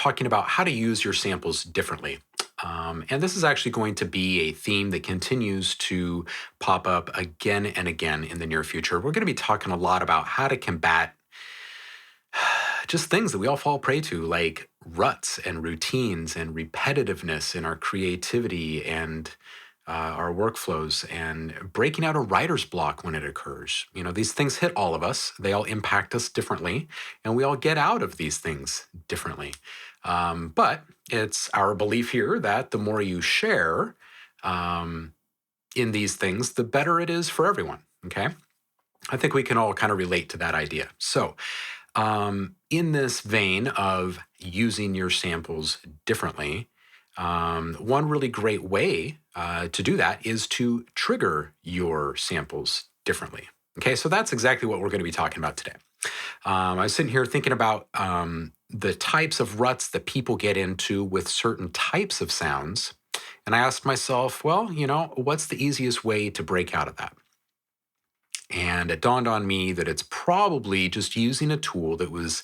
talking about how to use your samples differently. And this is actually going to be a theme that continues to pop up again and again in the near future. We're going to be talking a lot about how to combat just things that we all fall prey to, like ruts and routines and repetitiveness in our creativity and our workflows, and breaking out a writer's block when it occurs. These things hit all of us, they all impact us differently, and we all get out of these things differently. But it's our belief here that the more you share in these things, the better it is for everyone. Okay. I think we can all kind of relate to that idea. So, in this vein of using your samples differently, one really great way to do that is to trigger your samples differently. Okay, so that's exactly what we're going to be talking about today. I was sitting here thinking about the types of ruts that people get into with certain types of sounds. And I asked myself, well, what's the easiest way to break out of that? And it dawned on me that it's probably just using a tool that was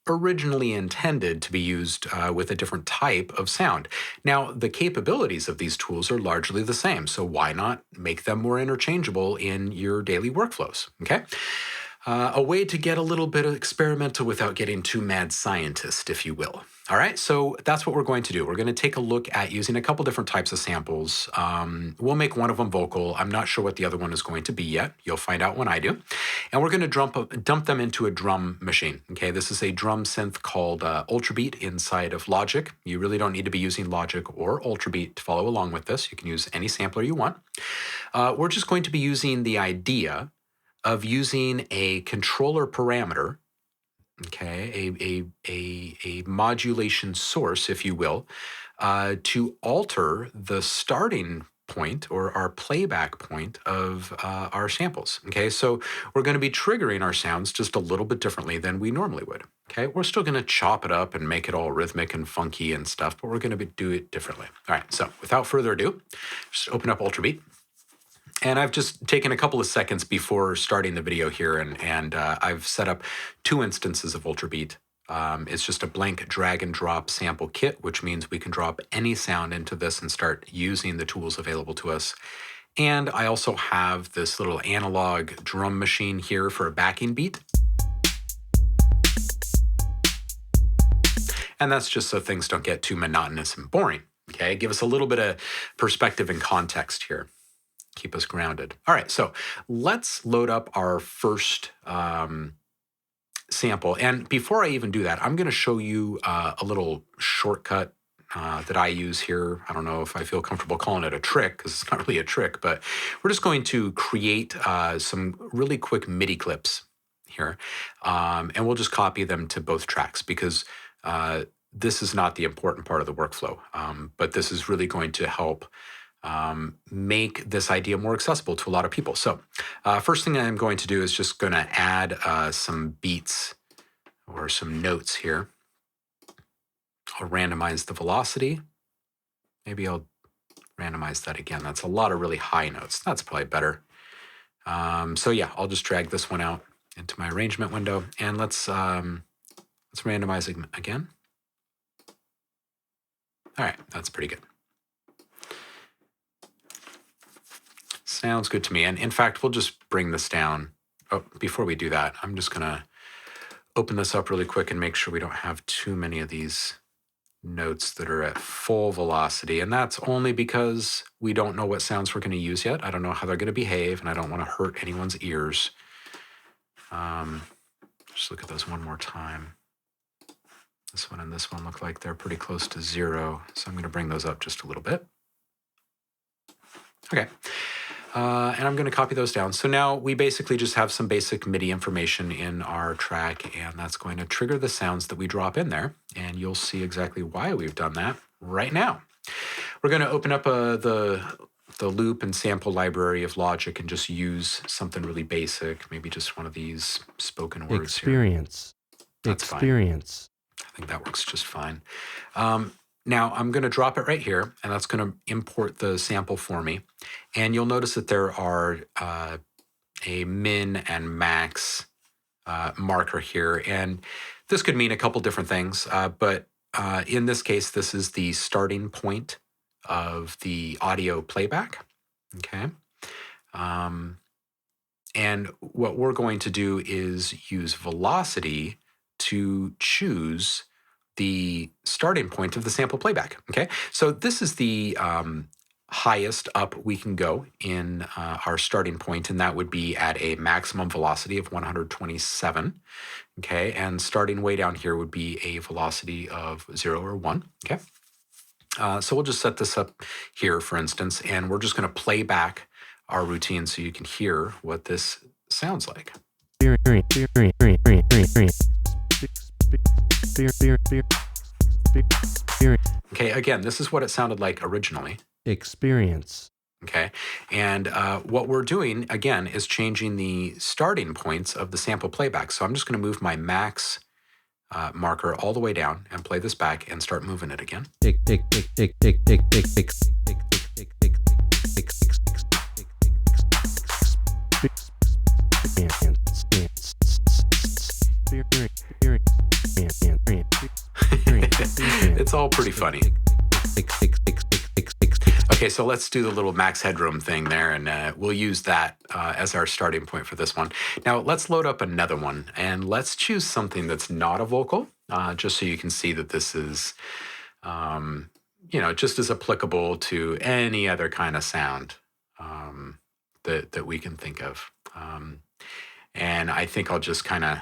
originally intended to be used with a different type of sound. Now, the capabilities of these tools are largely the same, so why not make them more interchangeable in your daily workflows, okay? A way to get a little bit experimental without getting too mad scientist, if you will. All right, so that's what we're going to do. We're going to take a look at using a couple different types of samples. We'll make one of them vocal. I'm not sure what the other one is going to be yet. You'll find out when I do. And we're going to dump them into a drum machine. Okay, this is a drum synth called Ultrabeat inside of Logic. You really don't need to be using Logic or Ultrabeat to follow along with this. You can use any sampler you want. We're just going to be using the idea of using a controller parameter, okay, a modulation source, if you will, to alter the starting point or our playback point of our samples. Okay, so we're going to be triggering our sounds just a little bit differently than we normally would. Okay, we're still going to chop it up and make it all rhythmic and funky and stuff, but we're going to do it differently. All right, so without further ado, just open up Ultrabeat. And I've just taken a couple of seconds before starting the video here, and I've set up 2 instances of Ultrabeat. It's just a blank drag and drop sample kit, which means we can drop any sound into this and start using the tools available to us. And I also have this little analog drum machine here for a backing beat. And that's just so things don't get too monotonous and boring. Okay, give us a little bit of perspective and context here. Keep us grounded. All right, so let's load up our first sample. And before I even do that, I'm going to show you a little shortcut that I use here. I don't know if I feel comfortable calling it a trick, because it's not really a trick, but we're just going to create some really quick MIDI clips here. And we'll just copy them to both tracks, because this is not the important part of the workflow. But this is really going to help make this idea more accessible to a lot of people. So first thing I'm going to do is just going to add some beats or some notes here. I'll randomize the velocity. Maybe I'll randomize that again. That's a lot of really high notes. That's probably better. So yeah, I'll just drag this one out into my arrangement window, and let's randomize it again. All right, that's pretty good. Sounds good to me. And in fact, we'll just bring this down. Oh, before we do that, I'm just going to open this up really quick and make sure we don't have too many of these notes that are at full velocity. And that's only because we don't know what sounds we're going to use yet. I don't know how they're going to behave, and I don't want to hurt anyone's ears. Just look at those one more time. This one and this one look like they're pretty close to 0. So I'm going to bring those up just a little bit. Okay. And I'm going to copy those down. So now we basically just have some basic MIDI information in our track, and that's going to trigger the sounds that we drop in there. And you'll see exactly why we've done that right now. We're going to open up the loop and sample library of Logic and just use something really basic, maybe just one of these spoken words Experience. Here. That's Experience. fine. I think that works just fine. Now I'm going to drop it right here, and that's going to import the sample for me. And you'll notice that there are a min and max marker here. And this could mean a couple different things, but in this case, this is the starting point of the audio playback. Okay. And what we're going to do is use velocity to choose the starting point of the sample playback. Okay. So this is the highest up we can go in our starting point, and that would be at a maximum velocity of 127. Okay. And starting way down here would be a velocity of 0 or 1. Okay. So we'll just set this up here, for instance, and we're just going to play back our routine so you can hear what this sounds like. Okay, again, this is what it sounded like originally. Experience. Okay, and what we're doing, again, is changing the starting points of the sample playback. So I'm just going to move my max marker all the way down and play this back and start moving it again. It's all pretty funny. Okay, so let's do the little max headroom thing there, and we'll use that as our starting point for this one. Now, let's load up another one, and let's choose something that's not a vocal, just so you can see that this is, just as applicable to any other kind of sound that we can think of. And I think I'll just kind of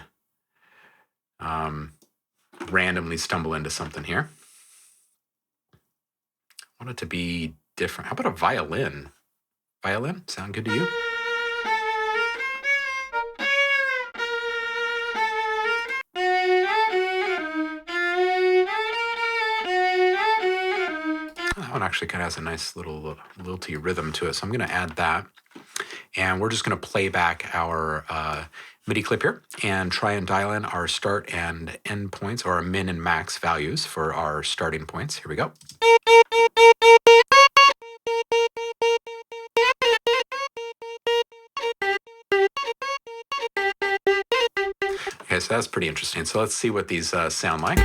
randomly stumble into something here. I want it to be different. How about a violin? Violin? Sound good to you? That one actually kind of has a nice little lilty rhythm to it. So I'm going to add that. And we're just going to play back our MIDI clip here and try and dial in our start and end points, or our min and max values for our starting points. Here we go. Okay, so that's pretty interesting. So let's see what these sound like.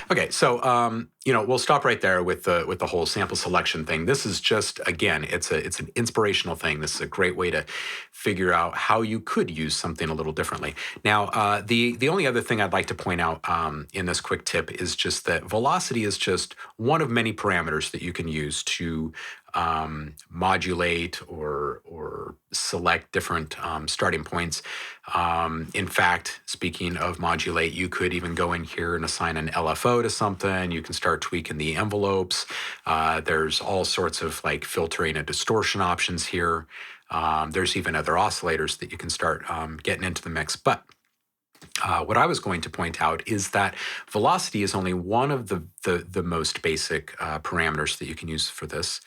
Okay, so we'll stop right there with the whole sample selection thing. This is just, again, it's an inspirational thing. This is a great way to figure out how you could use something a little differently. Now, the only other thing I'd like to point out in this quick tip is just that velocity is just one of many parameters that you can use to modulate or select different starting points. In fact, speaking of modulate, you could even go in here and assign an LFO to something. You can start tweaking the envelopes. There's all sorts of like filtering and distortion options here. There's even other oscillators that you can start getting into the mix. But what I was going to point out is that velocity is only one of the most basic parameters that you can use for this.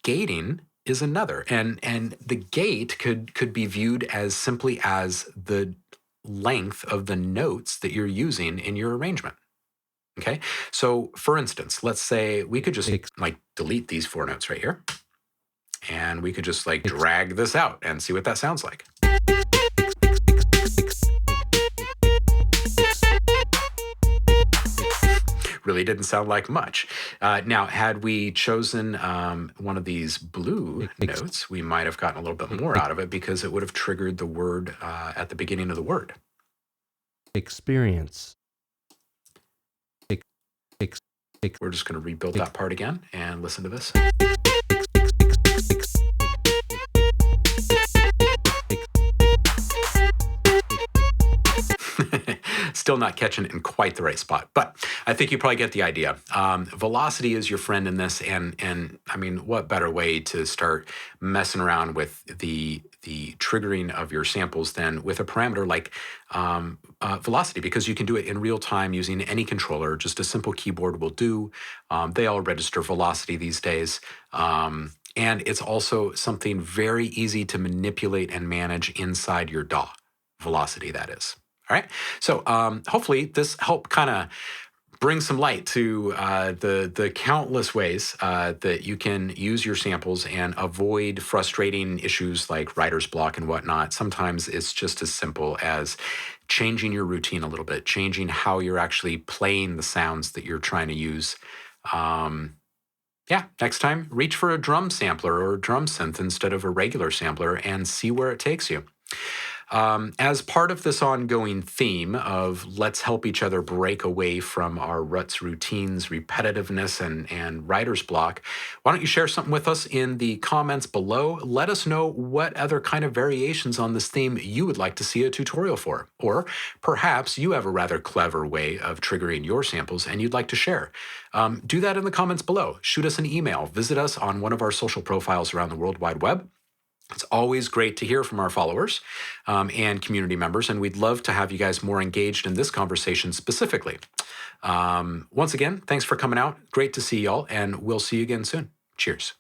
Gating is another, and the gate could be viewed as simply as the length of the notes that you're using in your arrangement. Okay, so for instance, let's say we could just like delete these 4 notes right here, and we could just like drag this out and see what that sounds like. Really didn't sound like much. Now, had we chosen one of these blue notes, we might have gotten a little bit more out of it because it would have triggered the word at the beginning of the word. Experience. We're just going to rebuild that part again and listen to this. Still not catching it in quite the right spot, but I think you probably get the idea. Velocity is your friend in this, and I mean, what better way to start messing around with the triggering of your samples than with a parameter like velocity, because you can do it in real time using any controller. Just a simple keyboard will do. They all register velocity these days. And it's also something very easy to manipulate and manage inside your DAW. Velocity, that is. All right. So hopefully this helped kind of bring some light to the countless ways that you can use your samples and avoid frustrating issues like writer's block and whatnot. Sometimes it's just as simple as changing your routine a little bit, changing how you're actually playing the sounds that you're trying to use. Um, yeah, next time, reach for a drum sampler or a drum synth instead of a regular sampler and see where it takes you. As part of this ongoing theme of let's help each other break away from our ruts, routines, repetitiveness, and writer's block, why don't you share something with us in the comments below? Let us know what other kind of variations on this theme you would like to see a tutorial for. Or perhaps you have a rather clever way of triggering your samples and you'd like to share. Do that in the comments below. Shoot us an email. Visit us on one of our social profiles around the World Wide Web. It's always great to hear from our followers and community members, and we'd love to have you guys more engaged in this conversation specifically. Once again, thanks for coming out. Great to see y'all, and we'll see you again soon. Cheers.